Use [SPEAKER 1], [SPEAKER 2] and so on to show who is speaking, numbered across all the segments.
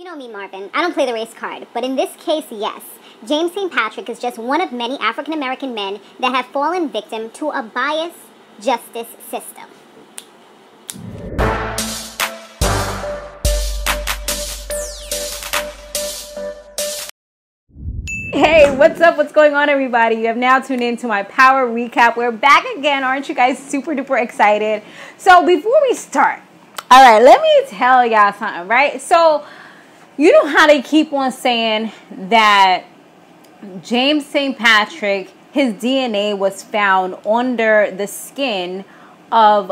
[SPEAKER 1] You know me, Marvin. I don't play the race card, but in this case, yes. James St. Patrick is just one of many African-American men that have fallen victim to a biased justice system.
[SPEAKER 2] Hey, what's up? What's going on, everybody? You have now tuned in to my power recap. We're back again. Aren't you guys super duper excited? So before we start, all right, let me tell y'all something, right? So you know how they keep on saying that James St. Patrick, his DNA was found under the skin of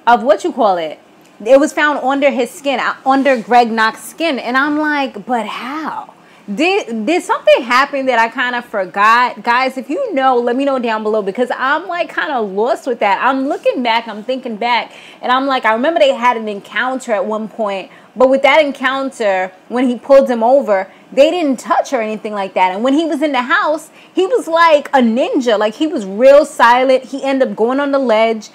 [SPEAKER 2] what you call it? It was found under his skin, under Greg Knox's skin. And I'm like, but how? Did something happen that I kind of forgot? Guys, if you know, let me know down below, because I'm like kind of lost with that. I'm looking back, I'm thinking back, and I'm like, I remember they had an encounter at one point, but with that encounter, when he pulled him over, they didn't touch or anything like that. And when he was in the house, he was like a ninja. Like, he was real silent. He ended up going on the ledge.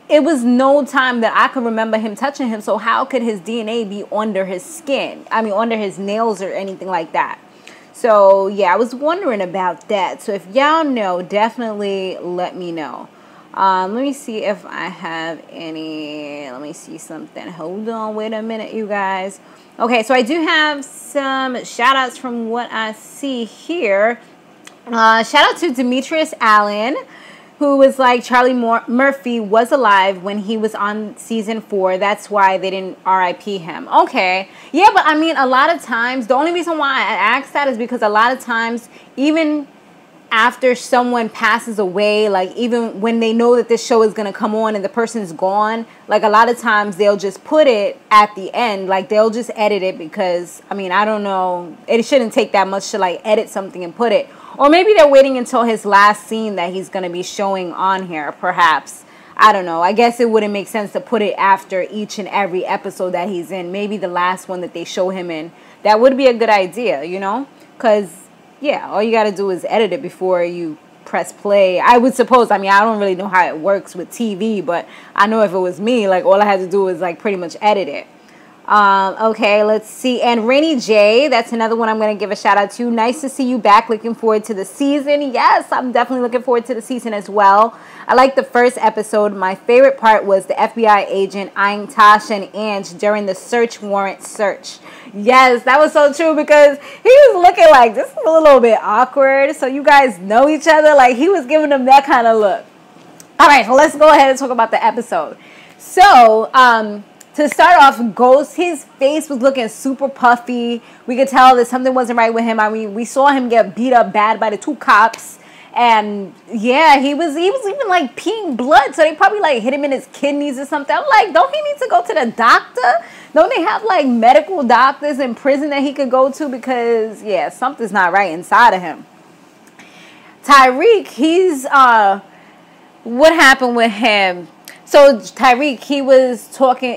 [SPEAKER 2] It was no time that I could remember him touching him. So how could his DNA be under his skin? I mean, under his nails or anything like that. So, yeah, I was wondering about that. So if y'all know, definitely let me know. Let me see if I have any. Let me see something. Hold on. Wait a minute, you guys. Okay, so I do have some shout-outs from what I see here. Shout-out to Demetrius Allen, who was like, Charlie Murphy was alive when he was on season 4. That's why they didn't RIP him. Okay. Yeah, but I mean, a lot of times, the only reason why I asked that is because a lot of times, even after someone passes away, like even when they know that this show is going to come on and the person's gone, like a lot of times they'll just put it at the end. Like they'll just edit it because, I mean, I don't know. It shouldn't take that much to like edit something and put it. Or maybe they're waiting until his last scene that he's going to be showing on here, perhaps. I don't know. I guess it wouldn't make sense to put it after each and every episode that he's in. Maybe the last one that they show him in. That would be a good idea, you know? Because, yeah, all you got to do is edit it before you press play. I would suppose. I mean, I don't really know how it works with TV, but I know if it was me, like, all I had to do was, like, pretty much edit it. Okay, let's see. And Rainy J, that's another one I'm going to give a shout out to. Nice to see you back. Looking forward to the season. Yes, I'm definitely looking forward to the season as well. I liked the first episode. My favorite part was the FBI agent eyeing Tasha and Ange during the search warrant search. Yes, that was so true because he was looking like, this is a little bit awkward. So you guys know each other. Like, he was giving them that kind of look. All right, so let's go ahead and talk about the episode. So, to start off, Ghost, his face was looking super puffy. We could tell that something wasn't right with him. I mean, we saw him get beat up bad by the 2 cops. And yeah, he was even like peeing blood. So they probably like hit him in his kidneys or something. I'm like, don't he need to go to the doctor? Don't they have like medical doctors in prison that he could go to? Because yeah, something's not right inside of him. Tariq, he's what happened with him? So Tariq,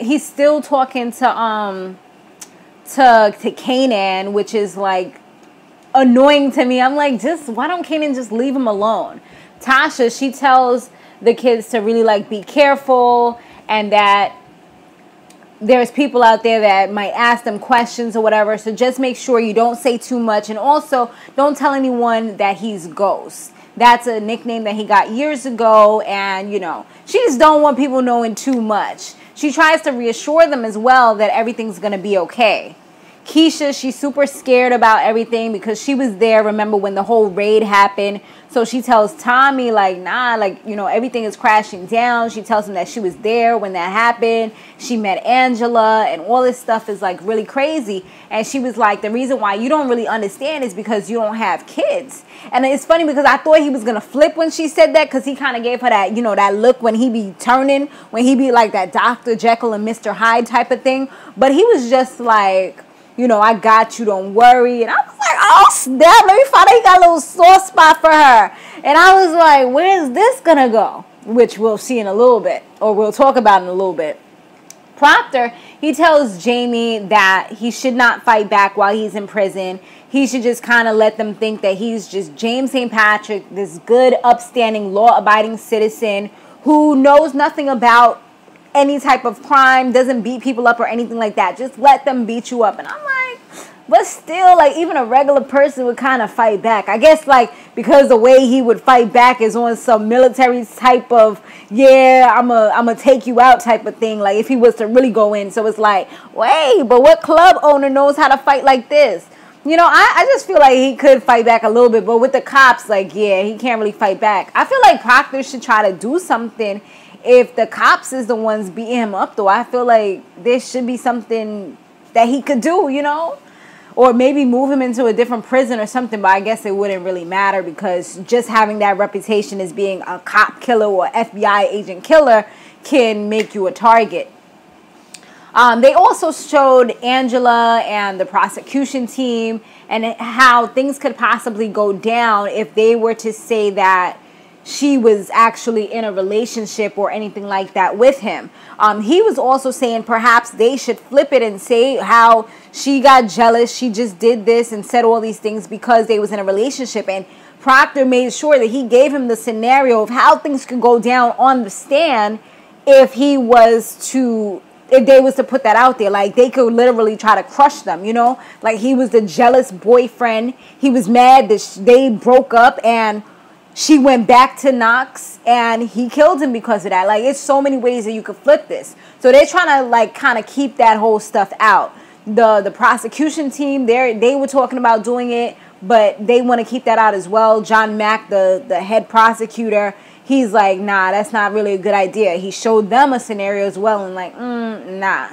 [SPEAKER 2] he's still talking to Kanan, which is like annoying to me. I'm like, why don't Kanan just leave him alone? Tasha, she tells the kids to really like be careful, and that there's people out there that might ask them questions or whatever. So just make sure you don't say too much, and also don't tell anyone that he's Ghost. That's a nickname that he got years ago, and, you know, she just don't want people knowing too much. She tries to reassure them as well that everything's going to be okay. Keisha, she's super scared about everything because she was there, remember, when the whole raid happened. So she tells Tommy, like, nah, like, you know, everything is crashing down. She tells him that she was there when that happened. She met Angela, and all this stuff is, like, really crazy. And she was like, the reason why you don't really understand is because you don't have kids. And it's funny because I thought he was going to flip when she said that, because he kind of gave her that, you know, that look when he be turning, when he be like that Dr. Jekyll and Mr. Hyde type of thing. But he was just like, you know, I got you, don't worry. And I was like, oh, snap, let me find out he got a little soft spot for her. And I was like, where's this going to go? Which we'll see in a little bit, or we'll talk about in a little bit. Proctor, he tells Jaime that he should not fight back while he's in prison. He should just kind of let them think that he's just James St. Patrick, this good, upstanding, law-abiding citizen who knows nothing about any type of crime, doesn't beat people up or anything like that. Just let them beat you up. And I'm like, but still, like, even a regular person would kind of fight back. I guess, like, because the way he would fight back is on some military type of, yeah, I'm a take you out type of thing. Like, if he was to really go in. So it's like, wait, but what club owner knows how to fight like this? You know, I just feel like he could fight back a little bit. But with the cops, like, yeah, he can't really fight back. I feel like Proctor should try to do something. If the cops is the ones beating him up, though, I feel like there should be something that he could do, you know? Or maybe move him into a different prison or something. But I guess it wouldn't really matter because just having that reputation as being a cop killer or FBI agent killer can make you a target. They also showed Angela and the prosecution team and how things could possibly go down if they were to say that she was actually in a relationship or anything like that with him. He was also saying perhaps they should flip it and say how she got jealous. She just did this and said all these things because they was in a relationship. And Proctor made sure that he gave him the scenario of how things could go down on the stand if they was to put that out there. Like, they could literally try to crush them, you know? Like, he was the jealous boyfriend. He was mad that they broke up and she went back to Knox and he killed him because of that. Like, it's so many ways that you could flip this. So they're trying to, like, kind of keep that whole stuff out. The prosecution team, they were talking about doing it, but they want to keep that out as well. John Mack, the head prosecutor, he's like, nah, that's not really a good idea. He showed them a scenario as well and like, nah.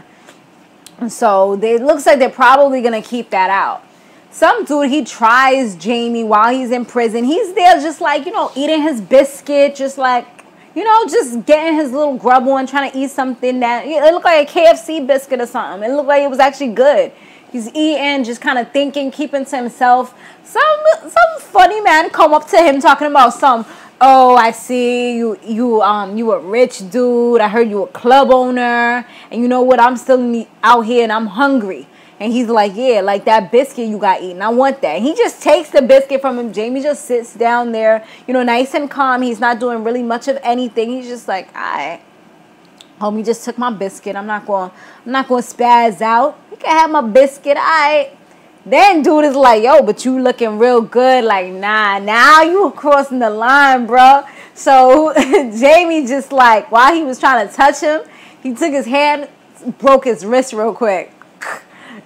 [SPEAKER 2] So it looks like they're probably going to keep that out. Some dude, he tries Jaime while he's in prison. He's there just like, you know, eating his biscuit, just like, you know, just getting his little grub on, trying to eat something that, it looked like a KFC biscuit or something. It looked like it was actually good. He's eating, just kind of thinking, keeping to himself. Some funny man come up to him talking about oh, I see you a rich dude. I heard you a club owner. And you know what? I'm still out here and I'm hungry. And he's like, yeah, like that biscuit you got eaten. I want that. He just takes the biscuit from him. Jaime just sits down there, you know, nice and calm. He's not doing really much of anything. He's just like, all right, homie just took my biscuit. I'm not going to spaz out. You can have my biscuit. All right. Then dude is like, yo, but you looking real good. Like, nah, now you crossing the line, bro. So Jaime just like, while he was trying to touch him, he took his hand, broke his wrist real quick.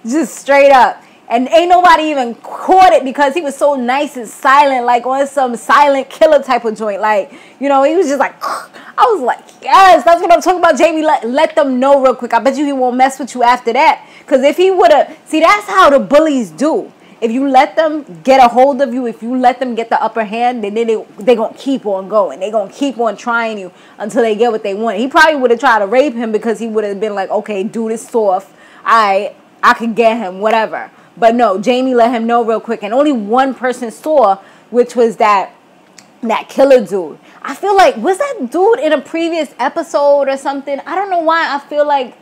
[SPEAKER 2] Just straight up. And ain't nobody even caught it because he was so nice and silent, like on some silent killer type of joint. Like, you know, he was just like, I was like, yes, that's what I'm talking about, Jaime. Let them know real quick. I bet you he won't mess with you after that. Because if he would have, see, that's how the bullies do. If you let them get a hold of you, if you let them get the upper hand, then they're going to keep on going. They're going to keep on trying you until they get what they want. He probably would have tried to rape him because he would have been like, okay, dude is soft. I could get him, whatever. But no, Jaime let him know real quick. And only one person saw, which was that killer dude. I feel like, was that dude in a previous episode or something? I don't know why I feel like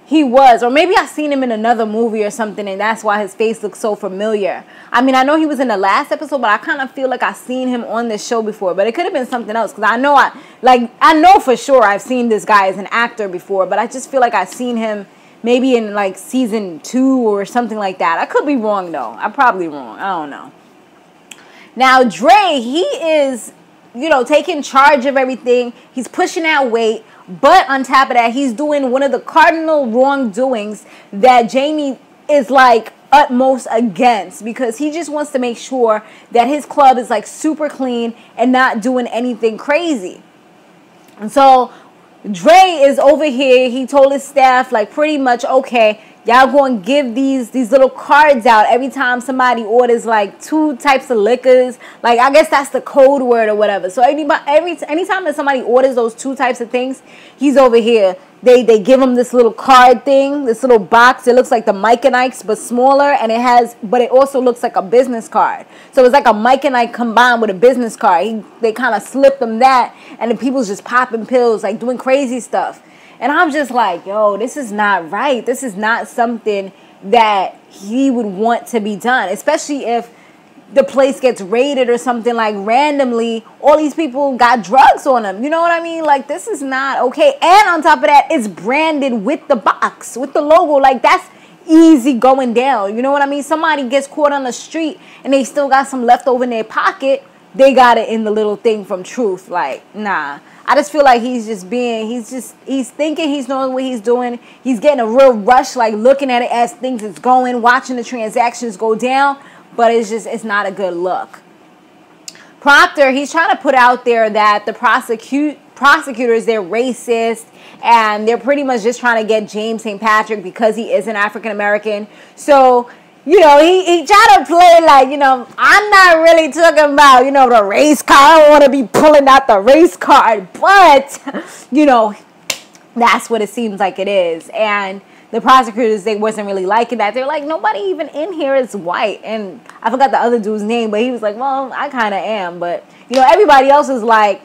[SPEAKER 2] he was. Or maybe I seen him in another movie or something, and that's why his face looks so familiar. I mean, I know he was in the last episode, but I kind of feel like I seen him on this show before. But it could have been something else. Because I know for sure I've seen this guy as an actor before. But I just feel like I've seen him maybe in like season 2 or something like that. I could be wrong though. I'm probably wrong. I don't know. Now Dre, he is, you know, taking charge of everything. He's pushing that weight. But on top of that, he's doing one of the cardinal wrongdoings that Jaime is like utmost against, because he just wants to make sure that his club is like super clean and not doing anything crazy. And so Dre is over here. He told his staff, like, pretty much, okay, y'all going to give these little cards out every time somebody orders, like, 2 types of liquors. Like, I guess that's the code word or whatever. So anytime that somebody orders those 2 types of things, he's over here. They give him this little card thing, this little box. It looks like the Mike and Ike's, but smaller. And but it also looks like a business card. So it's like a Mike and Ike combined with a business card. They kind of slipped them that. And the people's just popping pills, like doing crazy stuff. And I'm just like, yo, this is not right. This is not something that he would want to be done. Especially if the place gets raided or something, like randomly, all these people got drugs on them. You know what I mean? Like, this is not okay. And on top of that, it's branded with the box, with the logo. Like, that's easy going down. You know what I mean? Somebody gets caught on the street and they still got some left over in their pocket. They got it in the little thing from Truth. Like, nah. I just feel like he's thinking he's knowing what he's doing. He's getting a real rush, like looking at it as things is going, watching the transactions go down. But it's not a good look. Proctor, he's trying to put out there that the prosecutors, they're racist. And they're pretty much just trying to get James St. Patrick because he is an African American. So, you know, he tried to play like, you know, I'm not really talking about, you know, the race card. I don't want to be pulling out the race card. But, you know, that's what it seems like it is. And the prosecutors, they wasn't really liking that. They're like, nobody even in here is white. And I forgot the other dude's name, but he was like, well, I kind of am. But, you know, everybody else is like,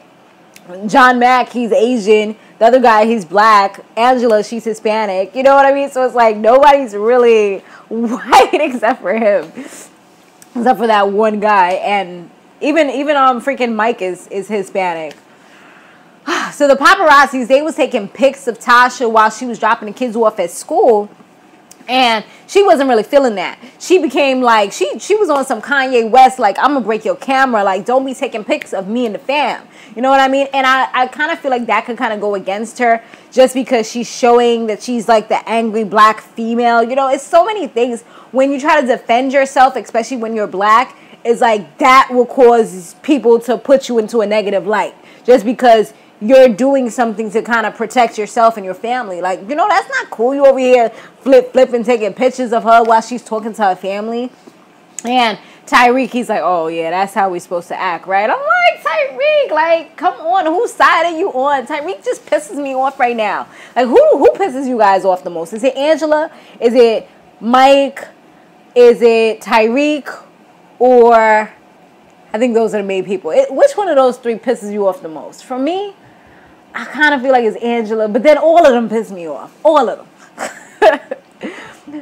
[SPEAKER 2] John Mack, he's Asian. The other guy, he's black. Angela, she's Hispanic. You know what I mean? So it's like nobody's really white except for him. Except for that one guy. And even freaking Mike is Hispanic. So the paparazzis, they was taking pics of Tasha while she was dropping the kids off at school. And she wasn't really feeling that. She became like, she was on some Kanye West, like, I'm going to break your camera. Like, don't be taking pics of me and the fam. You know what I mean? And I kind of feel like that could kind of go against her just because she's showing that she's like the angry black female. You know, it's so many things. When you try to defend yourself, especially when you're black, it's like that will cause people to put you into a negative light just because you're doing something to kind of protect yourself and your family. Like, you know, that's not cool. You over here flipping, taking pictures of her while she's talking to her family. And Tariq, he's like, oh, yeah, that's how we're supposed to act, right? I'm like, Tariq, like, come on. Whose side are you on? Tariq just pisses me off right now. Like, who pisses you guys off the most? Is it Angela? Is it Mike? Is it Tariq? Or I think those are the main people. Which one of those three pisses you off the most? For me, I kind of feel like it's Angela, but then all of them piss me off. All of them.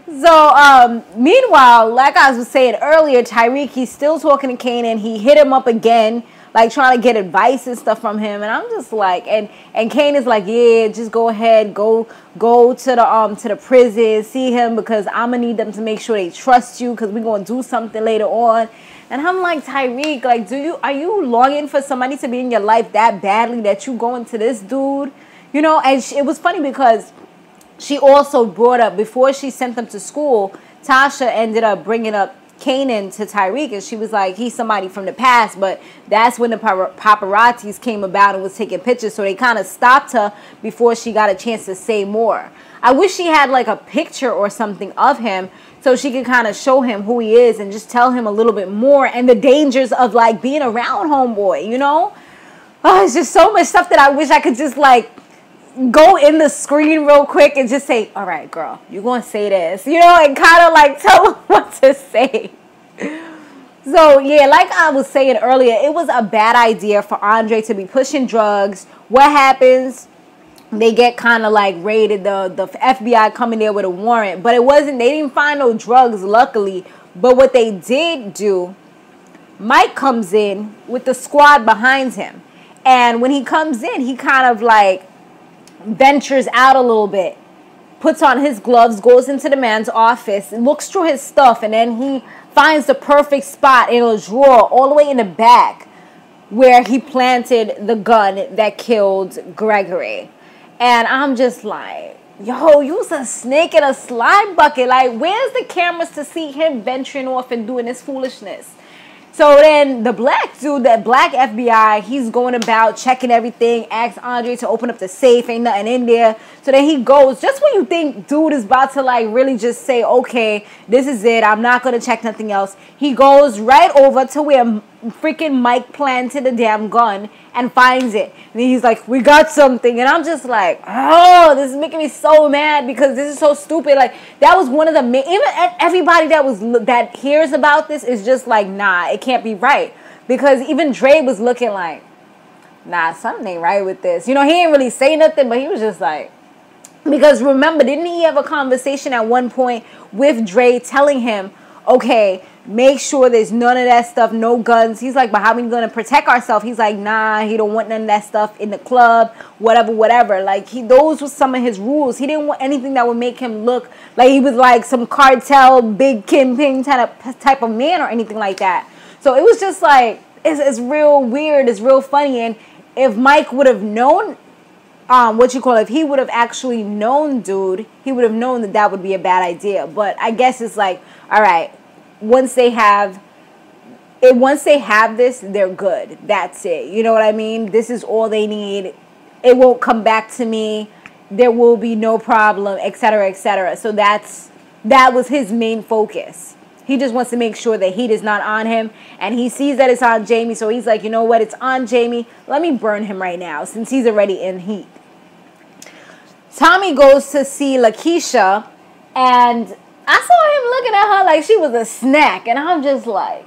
[SPEAKER 2] So, meanwhile, like I was saying earlier, Tariq, he's still talking to Kanan. He hit him up again, like trying to get advice and stuff from him. And I'm just like, and Kanan's like, yeah, just go ahead, go to the prison, see him because I'm gonna need them to make sure they trust you because we're gonna do something later on. And I'm like, Tariq, like, are you longing for somebody to be in your life that badly that you going to this dude? You know, and it was funny because she also brought up, before she sent them to school, Tasha ended up bringing up Kanan to Tariq, and she was like, he's somebody from the past, but that's when the paparazzis came about and was taking pictures, so they kind of stopped her before she got a chance to say more. I wish she had like a picture or something of him so she could kind of show him who he is and just tell him a little bit more and the dangers of like being around homeboy, you know? Oh, it's just so much stuff that I wish I could just like go in the screen real quick and just say, all right, girl, you're going to say this, you know, and kind of like tell them what to say. So, yeah, like I was saying earlier, it was a bad idea for Andre to be pushing drugs. What happens? They get kind of like raided, the FBI coming there with a warrant, but they didn't find no drugs, luckily. But what they did do, Mike comes in with the squad behind him. And when he comes in, he kind of like ventures out a little bit, puts on his gloves, goes into the man's office, looks through his stuff, and then he finds the perfect spot in a drawer all the way in the back where he planted the gun that killed Gregory. And I'm just like, yo, you's a snake in a slime bucket. Like, where's the cameras to see him venturing off and doing this foolishness? So then the black dude, that black FBI, he's going about checking everything, asks Andre to open up the safe, ain't nothing in there. So then he goes, just when you think dude is about to like really just say, okay, this is it, I'm not going to check nothing else, he goes right over to where freaking Mike planted the damn gun and finds it. And he's like, we got something. And I'm just like, oh, this is making me so mad because this is so stupid. Like, that was one of the even everybody that hears about this is just like, nah, it can't be right. Because even Dre was looking like, nah, something ain't right with this. You know, he ain't really say nothing, but he was just like, because remember, didn't he have a conversation at one point with Dre telling him, okay, make sure there's none of that stuff, no guns. He's like, but how are we going to protect ourselves? He's like, nah, he don't want none of that stuff in the club, whatever. Like, those were some of his rules. He didn't want anything that would make him look like he was like some cartel, big kingpin type of man or anything like that. So it was just like, it's real weird. It's real funny. And if Mike would have known, if he would have actually known, dude, he would have known that that would be a bad idea. But I guess it's like, all right, once they have this, they're good. That's it. You know what I mean? This is all they need. It won't come back to me. There will be no problem, etc., etc. So that was his main focus. He just wants to make sure that heat is not on him, and he sees that it's on Jaime. So he's like, you know what? It's on Jaime. Let me burn him right now since he's already in heat. Tommy goes to see LaKeisha, and I saw him looking at her like she was a snack, and I'm just like,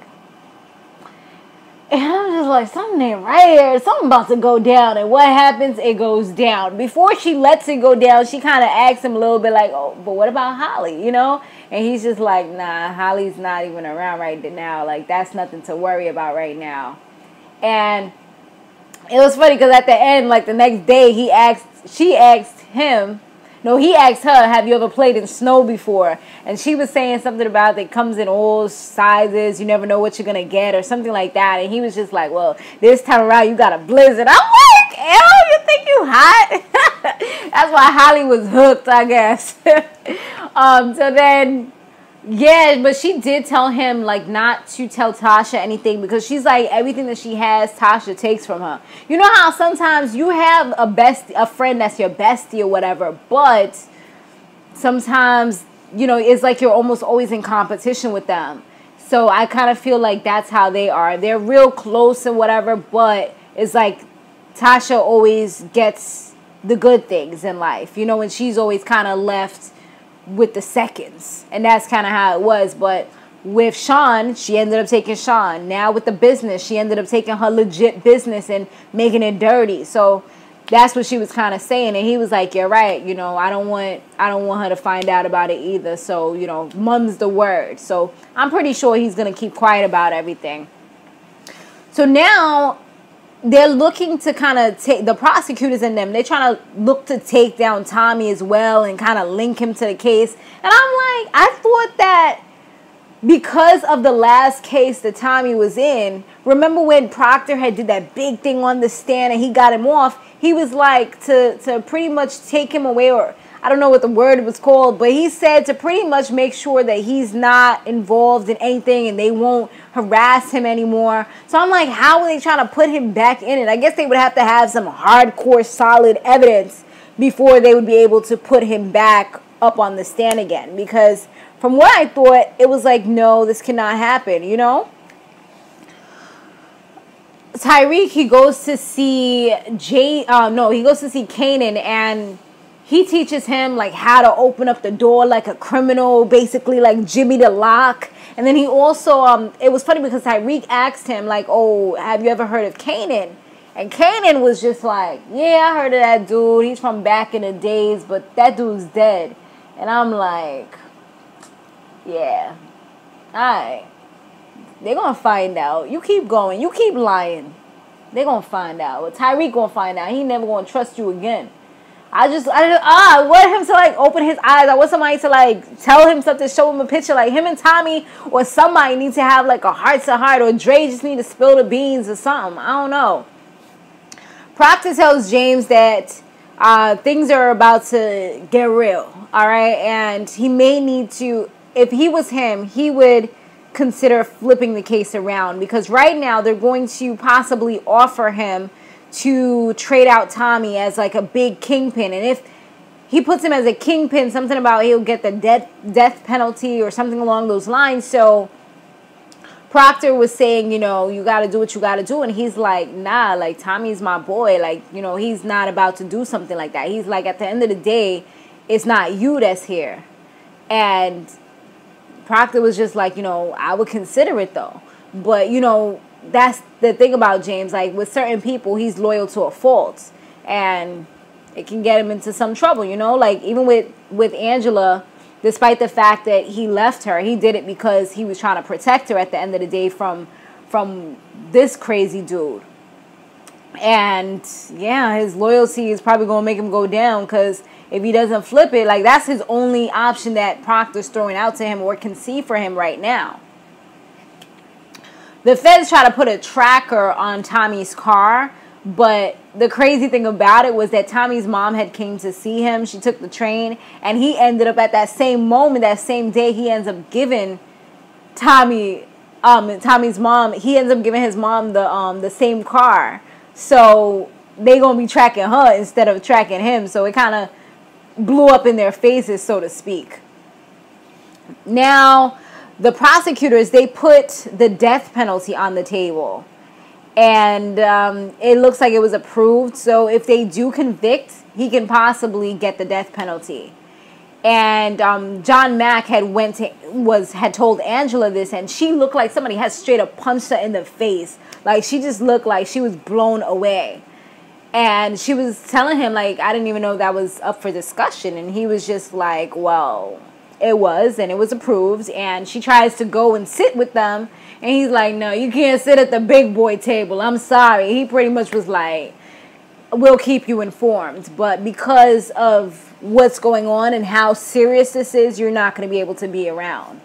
[SPEAKER 2] something ain't right here. Something about to go down, and what happens? It goes down. Before she lets it go down, she kind of asks him a little bit like, oh, but what about Holly, you know? And he's just like, nah, Holly's not even around right now. Like, that's nothing to worry about right now. And it was funny because at the end, like the next day, he asked her, have you ever played in snow before? And she was saying something about it comes in all sizes. You never know what you're going to get or something like that. And he was just like, well, this time around you got a blizzard. I'm like, ew, you think you hot? That's why Holly was hooked, I guess. So then, yeah, but she did tell him, like, not to tell Tasha anything because she's like, everything that she has, Tasha takes from her. You know how sometimes you have a friend that's your bestie or whatever, but sometimes, you know, it's like you're almost always in competition with them. So I kind of feel like that's how they are. They're real close and whatever, but it's like Tasha always gets the good things in life, you know, and she's always kind of left with the seconds, and that's kind of how it was. But with Sean, she ended up taking Sean. Now with the business, she ended up taking her legit business and making it dirty. So that's what she was kind of saying, and he was like, you're right, you know, I don't want her to find out about it either. So, you know, mum's the word. So I'm pretty sure he's gonna keep quiet about everything. So now they're looking to kind of take the prosecutors and them. They're trying to look to take down Tommy as well and kind of link him to the case. And I'm like, I thought that because of the last case that Tommy was in, remember when Proctor had did that big thing on the stand and he got him off? He was like to pretty much take him away, or I don't know what the word was called, but he said to pretty much make sure that he's not involved in anything and they won't harass him anymore. So I'm like, how are they trying to put him back in it? I guess they would have to have some hardcore solid evidence before they would be able to put him back up on the stand again. Because from what I thought, it was like, no, this cannot happen, you know? Tariq, he goes to see Kanan, and he teaches him like how to open up the door like a criminal, basically like Jimmy the Lock. And then he also, it was funny because Tariq asked him like, oh, have you ever heard of Kanan? And Kanan was just like, yeah, I heard of that dude. He's from back in the days, but that dude's dead. And I'm like, yeah, all right. They're going to find out. You keep going. You keep lying. They're going to find out. But Tariq going to find out. He never going to trust you again. I want him to like open his eyes. I want somebody to like tell him something, show him a picture. Like him and Tommy or somebody need to have like a heart-to-heart, or Dre just need to spill the beans or something. I don't know. Proctor tells James that things are about to get real. All right. And he may need to, if he was him, he would consider flipping the case around, because right now they're going to possibly offer him to trade out Tommy as like a big kingpin. And if he puts him as a kingpin, something about he'll get the death penalty or something along those lines. So Proctor was saying, you know, you got to do what you got to do. And he's like, nah, like Tommy's my boy. Like, you know, he's not about to do something like that. He's like, at the end of the day, it's not you that's here. And Proctor was just like, you know, I would consider it though. But, you know, that's the thing about James. Like with certain people, he's loyal to a fault. And it can get him into some trouble, you know. Like even with Angela, despite the fact that he left her, he did it because he was trying to protect her at the end of the day from this crazy dude. And yeah, his loyalty is probably going to make him go down, because if he doesn't flip it, like, that's his only option that Proctor's throwing out to him or can see for him right now. The feds try to put a tracker on Tommy's car, but the crazy thing about it was that Tommy's mom had came to see him. She took the train, and he ended up at that same moment, that same day, he ends up giving Tommy's mom, he ends up giving his mom the same car. So they gonna be tracking her instead of tracking him. So it kind of blew up in their faces, so to speak. Now, the prosecutors, they put the death penalty on the table. And it looks like it was approved. So if they do convict, he can possibly get the death penalty. And John Mack had told Angela this, and she looked like somebody had straight up punched her in the face. Like, she just looked like she was blown away. And she was telling him, like, I didn't even know that was up for discussion. And he was just like, well, it was, and it was approved. And she tries to go and sit with them. And he's like, no, you can't sit at the big boy table. I'm sorry. He pretty much was like, we'll keep you informed. But because of what's going on and how serious this is, you're not going to be able to be around.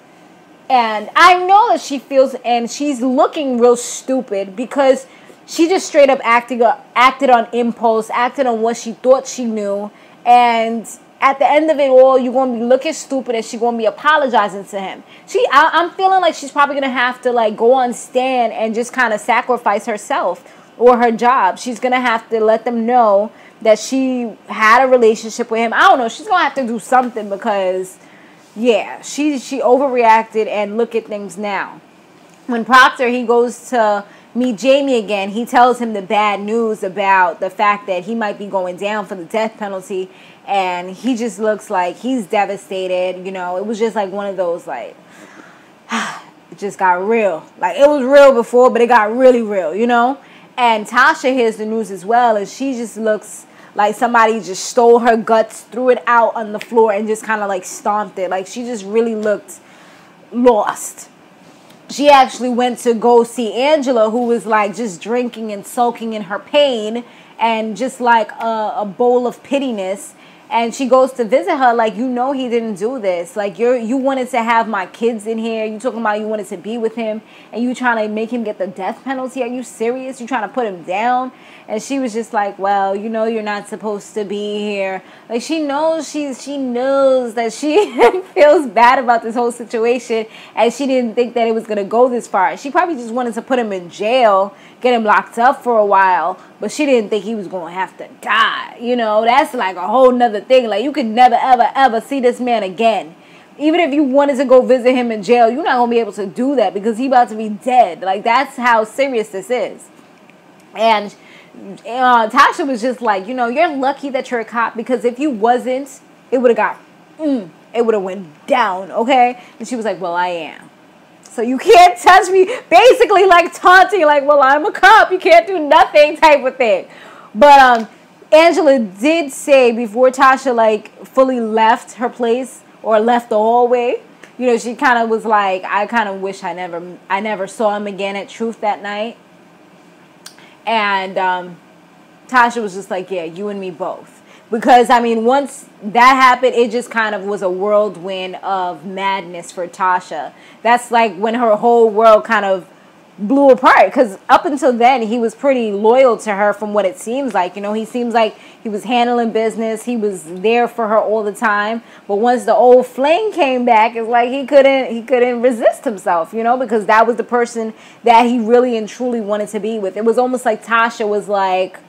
[SPEAKER 2] And I know that she feels, and she's looking real stupid, because she just straight up acted on impulse, acted on what she thought she knew. And at the end of it all, you're going to be looking stupid, and she's going to be apologizing to him. I'm feeling like she's probably going to have to, like, go on stand and just kind of sacrifice herself or her job. She's going to have to let them know that she had a relationship with him. I don't know. She's going to have to do something, because, yeah, she overreacted, and look at things now. When Proctor, he goes to meet Jaime again, he tells him the bad news about the fact that he might be going down for the death penalty, and he just looks like he's devastated. You know, it was just like one of those, like, it just got real. Like, it was real before, but it got really real, you know? And Tasha hears the news as well, and she just looks like somebody just stole her guts, threw it out on the floor, and just kind of like stomped it. Like, she just really looked lost. She actually went to go see Angela, who was like just drinking and sulking in her pain, and just like a bowl of pittiness. And she goes to visit her, like, you know, he didn't do this. Like, you wanted to have my kids in here. You talking about you wanted to be with him, and you trying to make him get the death penalty. Are you serious? You trying to put him down? And she was just like, well, you know, you're not supposed to be here. Like, she knows that she feels bad about this whole situation, and she didn't think that it was going to go this far. She probably just wanted to put him in jail, get him locked up for a while, but she didn't think he was going to have to die. You know, that's like a whole nother thing. Like, you could never, ever, ever see this man again. Even if you wanted to go visit him in jail, you're not going to be able to do that, because he's about to be dead. Like, that's how serious this is. And Tasha was just like, you know, you're lucky that you're a cop, because if you wasn't, it would have it would have went down, okay? And she was like, well, I am. So you can't touch me. Basically, like, taunting, like, well, I'm a cop. You can't do nothing type of thing. But Angela did say before Tasha, like, fully left her place or left the hallway, you know, she kind of was like, I kind of wish I never saw him again at Truth that night. And Tasha was just like, yeah, you and me both. Because, I mean, once that happened, it just kind of was a whirlwind of madness for Tasha. That's like when her whole world kind of blew apart. Because up until then, he was pretty loyal to her from what it seems like. You know, he seems like he was handling business. He was there for her all the time. But once the old flame came back, it's like he couldn't resist himself, you know, because that was the person that he really and truly wanted to be with. It was almost like Tasha was like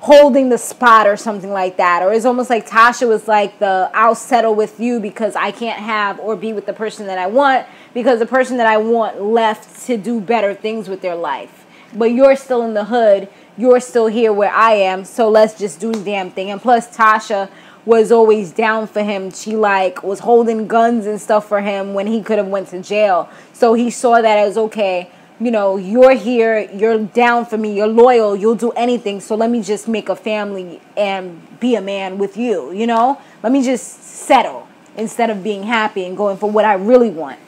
[SPEAKER 2] holding the spot or something like that. Or it's almost like Tasha was like I'll settle with you because I can't have or be with the person that I want, because the person that I want left to do better things with their life. But you're still in the hood. You're still here where I am. So let's just do the damn thing. And plus Tasha was always down for him. She like was holding guns and stuff for him when he could have went to jail. So he saw that as, okay, you know, you're here, you're down for me, you're loyal, you'll do anything, so let me just make a family and be a man with you, you know? Let me just settle. instead of being happy and going for what I really want.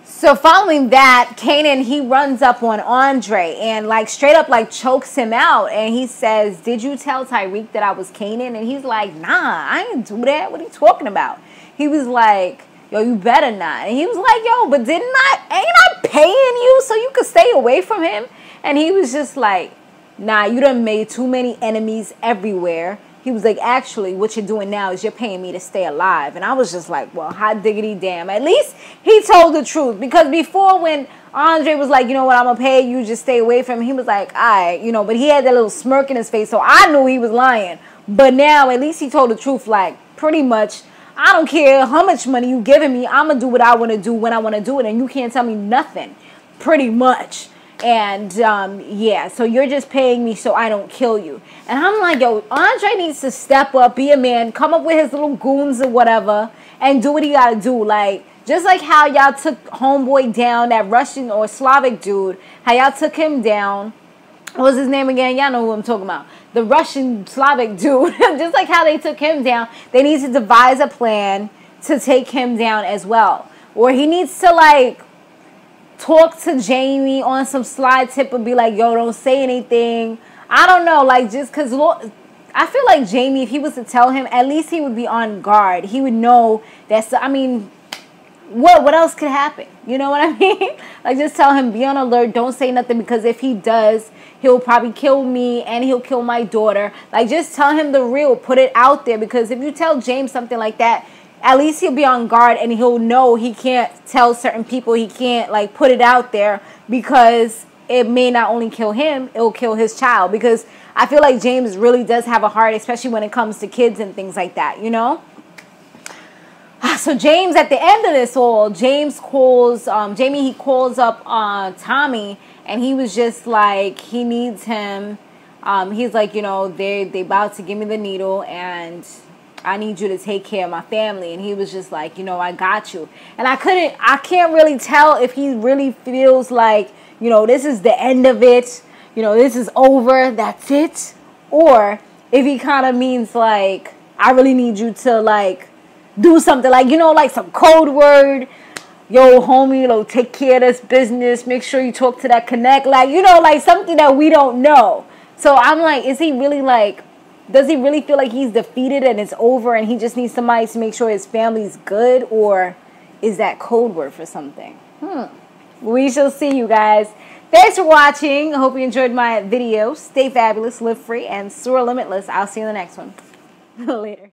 [SPEAKER 2] So following that, Kanan, he runs up on Andre and like straight up like chokes him out. And he says, did you tell Tariq that I was Kanan? And he's like, nah, I didn't do that. What are you talking about? He was like, yo, you better not. And he was like, yo, but ain't I paying you so you could stay away from him? And he was just like, nah, you done made too many enemies everywhere. He was like, actually, what you're doing now is you're paying me to stay alive. And I was just like, well, hot diggity damn. At least he told the truth. Because before when Andre was like, you know what, I'm going to pay you, just stay away from him. He was like, all right, you know, but he had that little smirk in his face. So I knew he was lying. But now at least he told the truth, like pretty much, I don't care how much money you giving me. I'm going to do what I want to do when I want to do it. And you can't tell me nothing, pretty much. And, yeah, so you're just paying me so I don't kill you. And I'm like, yo, Andre needs to step up, be a man, come up with his little goons or whatever, and do what he got to do. Like, just like how y'all took homeboy down, that Russian or Slavic dude, how y'all took him down. What was his name again? Y'all know who I'm talking about. The Russian Slavic dude. Just like how they took him down, they need to devise a plan to take him down as well. Or he needs to, like, talk to Jaime on some sly tip and be like, yo, don't say anything. I don't know, like, just because I feel like Jaime, if he was to tell him, at least he would be on guard. He would know that's, I mean, what else could happen? You know what I mean? Like, just tell him, be on alert, don't say nothing, because if he does, he'll probably kill me and he'll kill my daughter. Like, just tell him the real, put it out there, because if you tell James something like that, at least he'll be on guard and he'll know he can't tell certain people, he can't like put it out there, because it may not only kill him, it'll kill his child. Because I feel like James really does have a heart, especially when it comes to kids and things like that, you know? So James, at the end of this all, James calls, Jaime, he calls up Tommy, and he was just like, he needs him. He's like, you know, they about to give me the needle, and I need you to take care of my family. And he was just like, you know, I got you. And I can't really tell if he really feels like, you know, this is the end of it. You know, this is over. That's it. Or if he kind of means like, I really need you to like do something like, you know, like some code word. Yo, homie, you know, take care of this business. Make sure you talk to that connect. Like, you know, like something that we don't know. So I'm like, is he really like, does he really feel like he's defeated and it's over and he just needs somebody to make sure his family's good? Or is that code word for something? We shall see, you guys. Thanks for watching. I hope you enjoyed my video. Stay fabulous, live free, and soar limitless. I'll see you in the next one. Later.